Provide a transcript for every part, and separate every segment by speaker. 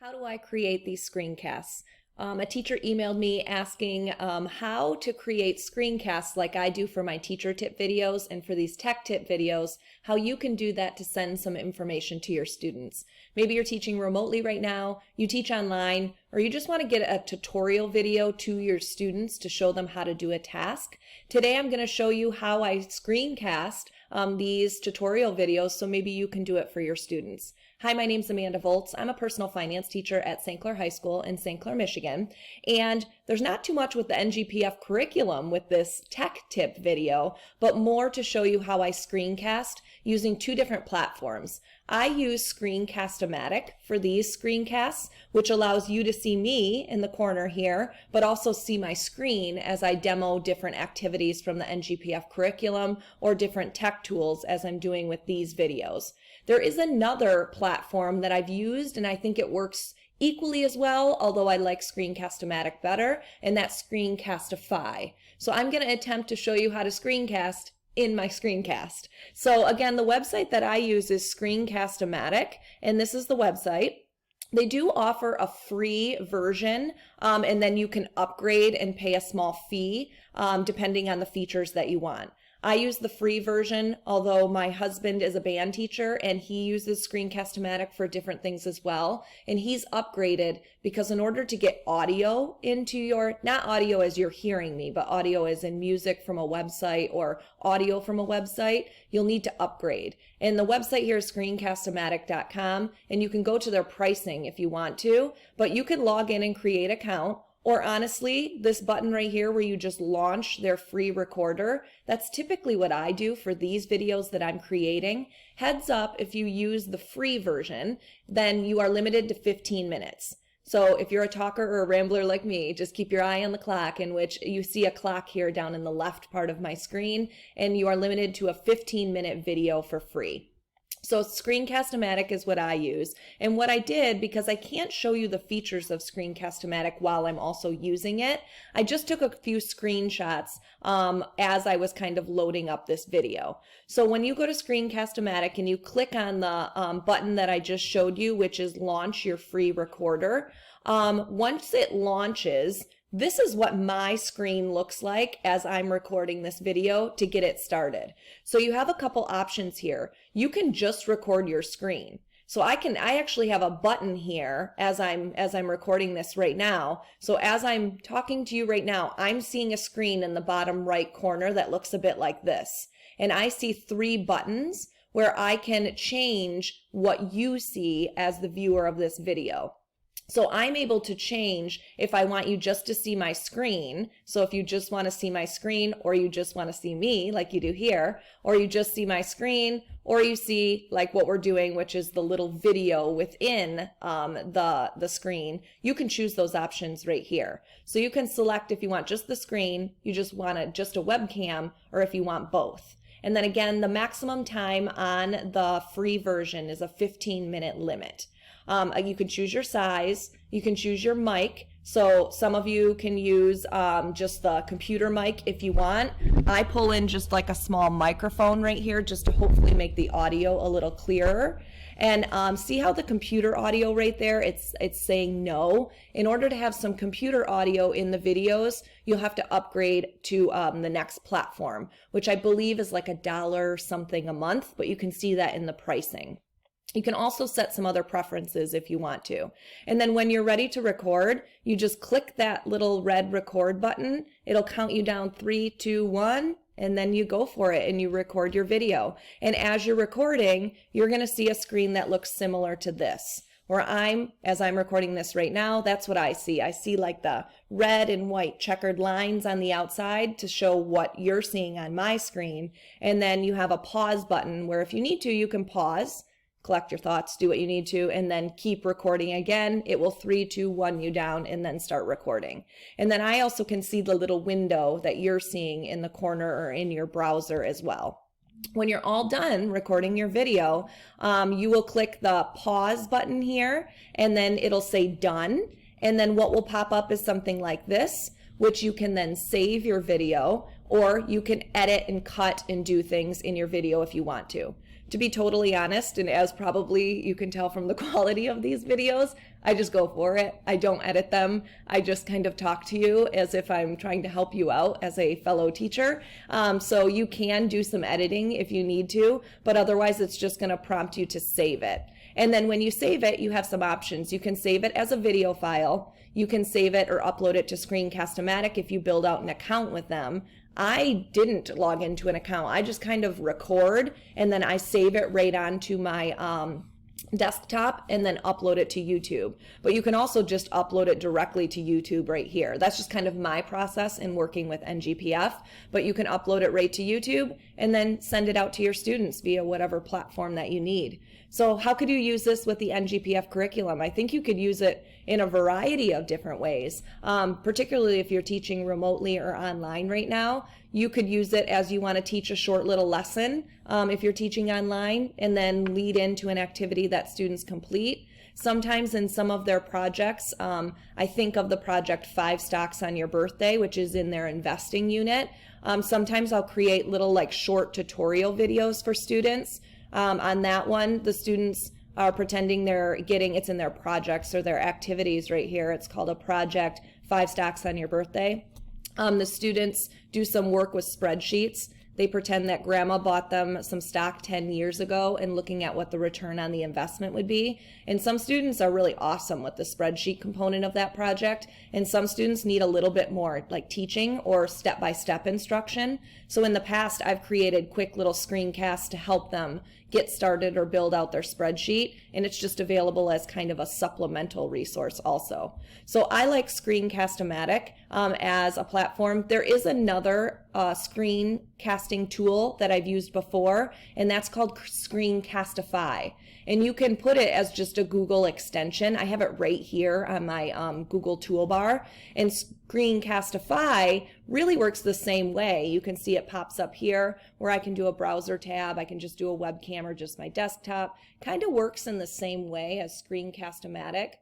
Speaker 1: How do I create these screencasts? A teacher emailed me asking how to create screencasts like I do for my teacher tip videos and for these tech tip videos, how you can do that to send some information to your students. Maybe you're teaching remotely right now, you teach online, or you just want to get a tutorial video to your students to show them how to do a task. Today I'm going to show you how I screencast these tutorial videos so maybe you can do it for your students. Hi, my name's Amanda Volz. I'm a personal finance teacher at St. Clair High School in St. Clair, Michigan. And there's not too much with the NGPF curriculum with this tech tip video, but more to show you how I screencast using two different platforms. I use Screencast-O-Matic for these screencasts, which allows you to see me in the corner here, but also see my screen as I demo different activities from the NGPF curriculum or different tech tools as I'm doing with these videos. There is another platform that I've used and I think it works equally as well, although I like Screencast-O-Matic better, and that's Screencast-O-Fi. So I'm going to attempt to show you how to screencast in my screencast. So again, the website that I use is Screencast-O-Matic, and this is the website. They do offer a free version, and then you can upgrade and pay a small fee depending on the features that you want. I use the free version, although my husband is a band teacher and he uses Screencast-O-Matic for different things as well. And he's upgraded because in order to get audio into your, not audio as you're hearing me, but audio as in music from a website or audio from a website, you'll need to upgrade. And the website here is ScreencastOMatic.com, and you can go to their pricing if you want to, but you can log in and create an account. Or honestly, this button right here where you just launch their free recorder, that's typically what I do for these videos that I'm creating. Heads up, if you use the free version, then you are limited to 15 minutes. So if you're a talker or a rambler like me, just keep your eye on the clock, in which you see a clock here down in the left part of my screen, and you are limited to a 15-minute video for free. So Screencast-O-Matic is what I use, and what I did, because I can't show you the features of Screencast-O-Matic while I'm also using it, I just took a few screenshots as I was kind of loading up this video. So when you go to Screencast-O-Matic and you click on the button that I just showed you, which is launch your free recorder, once it launches, this is what my screen looks like as I'm recording this video to get it started. So you have a couple options here. You can just record your screen. So I actually have a button here as I'm recording this right now. So as I'm talking to you right now, I'm seeing a screen in the bottom right corner that looks a bit like this. And I see three buttons where I can change what you see as the viewer of this video. So I'm able to change if I want you just to see my screen. So if you just want to see my screen, or you just want to see me like you do here, or you just see my screen, or you see like what we're doing, which is the little video within the screen, you can choose those options right here. So you can select if you want just the screen, you just want just a webcam, or if you want both. And then again, the maximum time on the free version is a 15-minute limit. You can choose your size, you can choose your mic. So some of you can use just the computer mic if you want. I pull in just like a small microphone right here just to hopefully make the audio a little clearer. And see how the computer audio right there, it's saying no. In order to have some computer audio in the videos, you'll have to upgrade to the next platform, which I believe is like $1 something a month, but you can see that in the pricing. You can also set some other preferences if you want to. And then when you're ready to record, you just click that little red record button. It'll count you down 3, 2, 1, and then you go for it and you record your video. And as you're recording, you're going to see a screen that looks similar to this, where as I'm recording this right now, that's what I see. I see like the red and white checkered lines on the outside to show what you're seeing on my screen. And then you have a pause button where if you need to, you can pause, collect your thoughts, do what you need to, and then keep recording again. It will 3, 2, 1 you down and then start recording. And then I also can see the little window that you're seeing in the corner or in your browser as well. When you're all done recording your video, you will click the pause button here, and then it'll say done. And then what will pop up is something like this, which you can then save your video, or you can edit and cut and do things in your video if you want to. to be totally honest, and as probably you can tell from the quality of these videos, I just go for it. I don't edit them. I just kind of talk to you as if I'm trying to help you out as a fellow teacher. So you can do some editing if you need to, but otherwise it's just going to prompt you to save it. And then when you save it, you have some options. You can save it as a video file. You can save it or upload it to Screencast-O-Matic if you build out an account with them. I didn't log into an account. I just kind of record and then I save it right onto my desktop and then upload it to YouTube. But you can also just upload it directly to YouTube right here. That's just kind of my process in working with NGPF, but you can upload it right to YouTube and then send it out to your students via whatever platform that you need. So how could you use this with the NGPF curriculum? I think you could use it in a variety of different ways, particularly if you're teaching remotely or online right now. You could use it as you want to teach a short little lesson if you're teaching online, and then lead into an activity that students complete. Sometimes in some of their projects, I think of the project 5 Stocks on Your Birthday, which is in their investing unit. Sometimes I'll create little like short tutorial videos for students. On that one, the students are pretending they're getting, it's in their projects or their activities right here. It's called a project 5 Stocks on Your Birthday. The students do some work with spreadsheets. They pretend that grandma bought them some stock 10 years ago and looking at what the return on the investment would be. And some students are really awesome with the spreadsheet component of that project. And some students need a little bit more like teaching or step-by-step instruction. So in the past, I've created quick little screencasts to help them get started or build out their spreadsheet. And it's just available as kind of a supplemental resource also. So I like Screencast-O-Matic as a platform. There is another screencasting tool that I've used before, and that's called Screencast-O-Fi. And you can put it as just a Google extension. I have it right here on my Google toolbar. And Screencast-O-Fi really works the same way. You can see it pops up here where I can do a browser tab. I can just do a webcam or just my desktop. Kind of works in the same way as Screencast-O-Matic.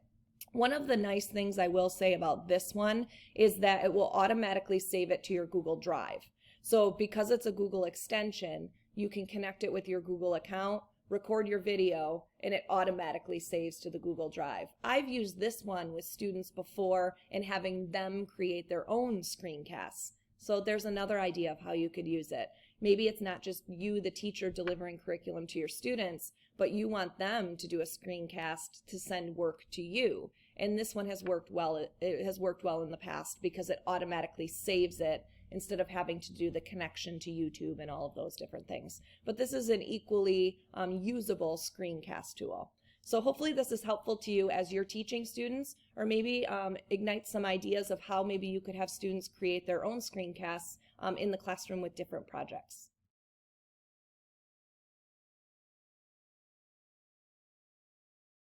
Speaker 1: One of the nice things I will say about this one is that it will automatically save it to your Google Drive. So because it's a Google extension, you can connect it with your Google account, record your video, and it automatically saves to the Google Drive. I've used this one with students before and having them create their own screencasts. So there's another idea of how you could use it. Maybe it's not just you, the teacher, delivering curriculum to your students, but you want them to do a screencast to send work to you. And this one has worked well. It has worked well in the past because it automatically saves it instead of having to do the connection to YouTube and all of those different things. But this is an equally usable screencast tool. So hopefully this is helpful to you as you're teaching students, or maybe ignite some ideas of how maybe you could have students create their own screencasts in the classroom with different projects.